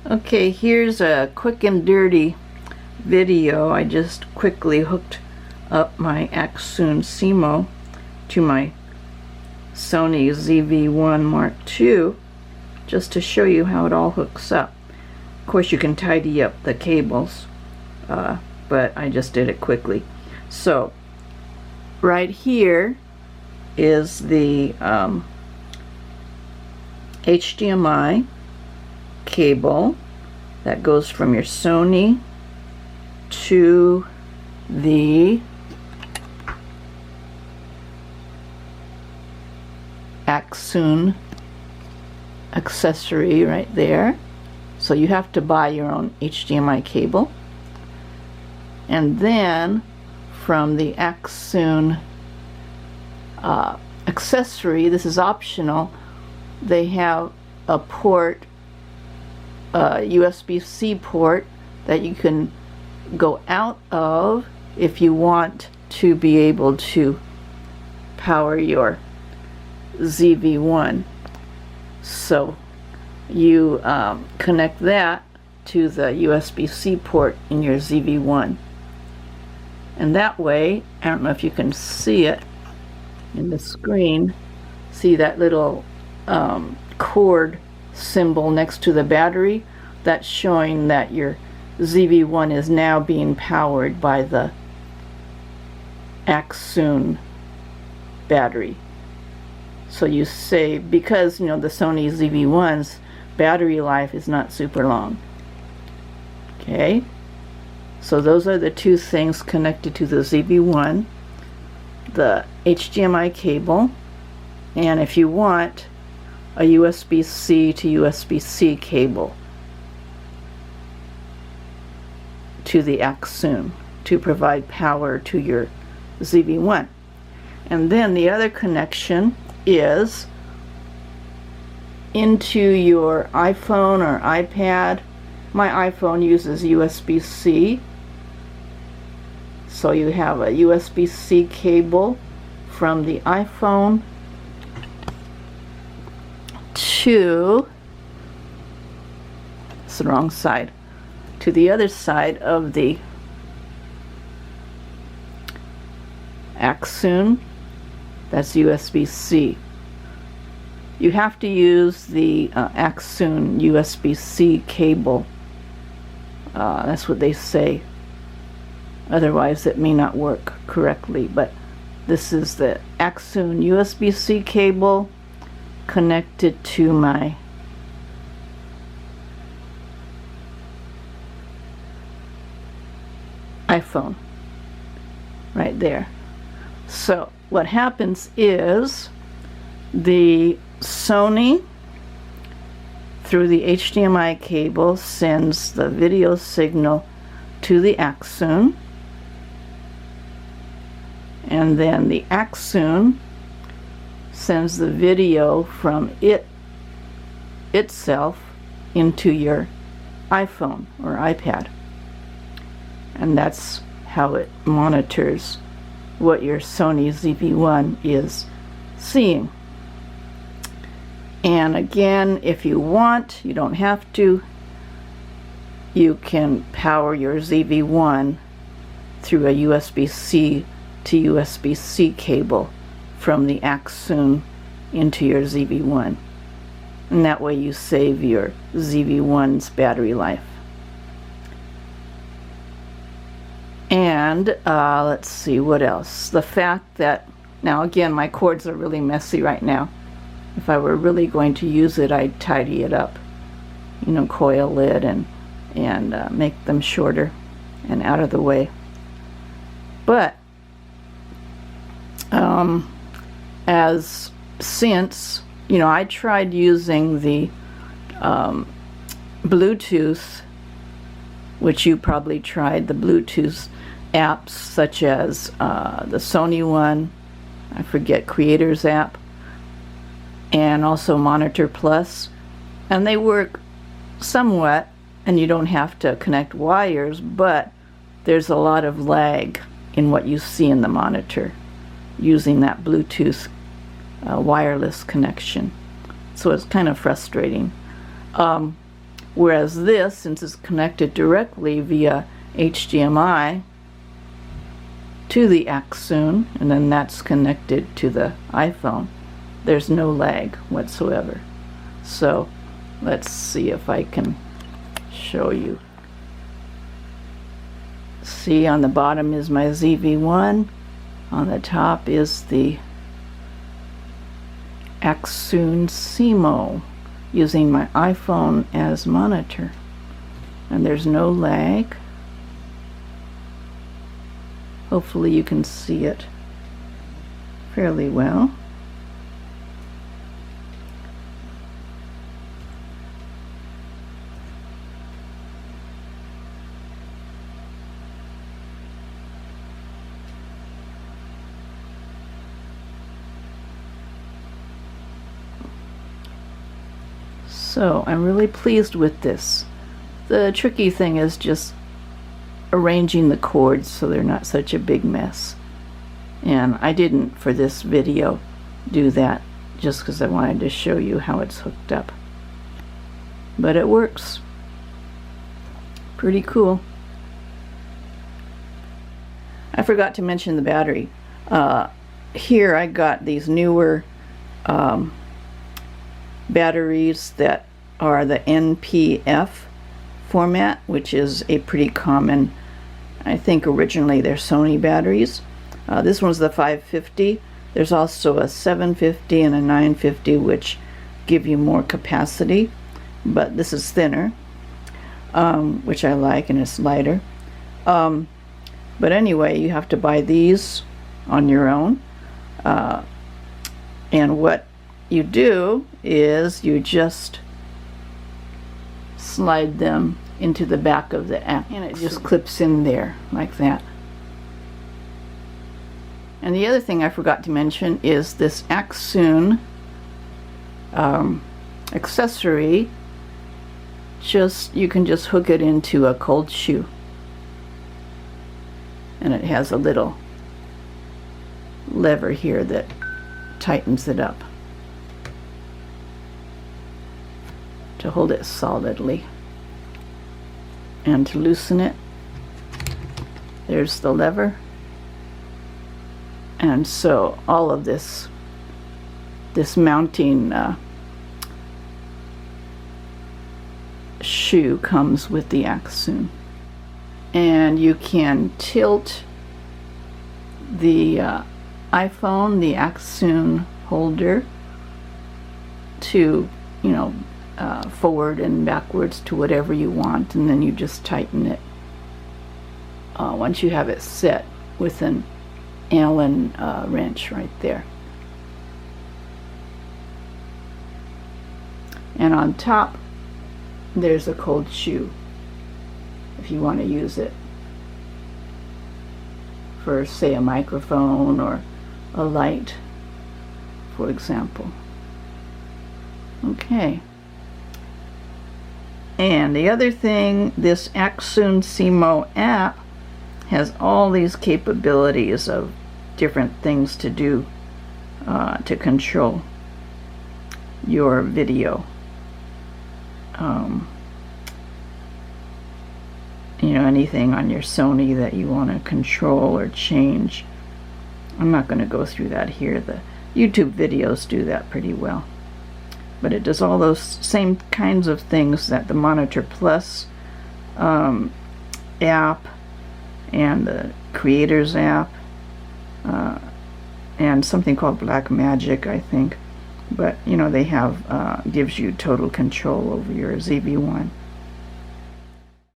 Okay, here's a quick and dirty video. I just quickly hooked up my ACCSOON SEEMO to my Sony ZV-1 Mark II just to show you how it all hooks up. Of course, you can tidy up the cables, but I just did it quickly. So right here is the HDMI cable that goes from your Sony to the ACCSOON accessory right there. So you have to buy your own HDMI cable. And then from the ACCSOON accessory, this is optional, they have a port, USB-C port that you can go out of if you want to be able to power your ZV-1. So you connect that to the USB-C port in your ZV-1, and that way, I don't know if you can see it in the screen, see that little cord symbol next to the battery? That's showing that your ZV-1 is now being powered by the ACCSOON battery. So you save, because you know the Sony ZV-1's battery life is not super long. Okay, so those are the two things connected to the ZV-1, the HDMI cable, and if you want, a USB-C to USB-C cable to the ACCSOON to provide power to your ZV-1. And then the other connection is into your iPhone or iPad. My iPhone uses USB-C, so you have a USB-C cable from the iPhone to, it's the wrong side, to the other side of the ACCSOON. That's USB-C. You have to use the ACCSOON USB-C cable. That's what they say. Otherwise it may not work correctly, but this is the ACCSOON USB-C cable connected to my iPhone right there. So what happens is the Sony, through the HDMI cable, sends the video signal to the ACCSOON, and then the ACCSOON sends the video from itself into your iPhone or iPad, and that's how it monitors what your Sony ZV-1 is seeing. And again, if you want, you don't have to, you can power your ZV-1 through a USB-C to USB-C cable from the ACCSOON into your ZV-1, and that way you save your ZV-1's battery life. And let's see what else. The fact that, now again, my cords are really messy right now. If I were really going to use it, I'd tidy it up, you know, coil it and make them shorter and out of the way. But since you know, I tried using the Bluetooth, which you probably tried, the Bluetooth apps such as the Sony one, I forget, Creators app, and also Monitor Plus, and they work somewhat, and you don't have to connect wires, but there's a lot of lag in what you see in the monitor using that Bluetooth wireless connection. So it's kind of frustrating. Whereas this, since it's connected directly via HDMI to the ACCSOON, and then that's connected to the iPhone, there's no lag whatsoever. So let's see if I can show you. See, on the bottom is my ZV-1, on the top is the ACCSOON SEEMO, using my iPhone as monitor, and there's no lag. Hopefully you can see it fairly well. So I'm really pleased with this. The tricky thing is just arranging the cords so they're not such a big mess. And I didn't, for this video, do that just because I wanted to show you how it's hooked up. But it works. Pretty cool. I forgot to mention the battery. Here I got these newer batteries that are the NPF format, which is a pretty common, I think originally they're Sony batteries. This one's the 550. There's also a 750 and a 950, which give you more capacity, but this is thinner, which I like, and it's lighter. But anyway, you have to buy these on your own, and what you do is you just slide them into the back of the app, and it just clips in there like that. And the other thing I forgot to mention is this ACCSOON accessory. You can just hook it into a cold shoe, and it has a little lever here that tightens it up to hold it solidly. And to loosen it, there's the lever. And so all of this mounting shoe comes with the ACCSOON. And you can tilt the iPhone, the ACCSOON holder, to, forward and backwards to whatever you want, and then you just tighten it once you have it set with an Allen wrench right there. And on top there's a cold shoe if you want to use it for, say, a microphone or a light, for example. Okay. And the other thing, this ACCSOON SEEMO app has all these capabilities of different things to do to control your video. Anything on your Sony that you want to control or change. I'm not going to go through that here. The YouTube videos do that pretty well. But it does all those same kinds of things that the Monitor Plus app and the Creators app and something called Blackmagic, I think. But they have gives you total control over your ZV-1.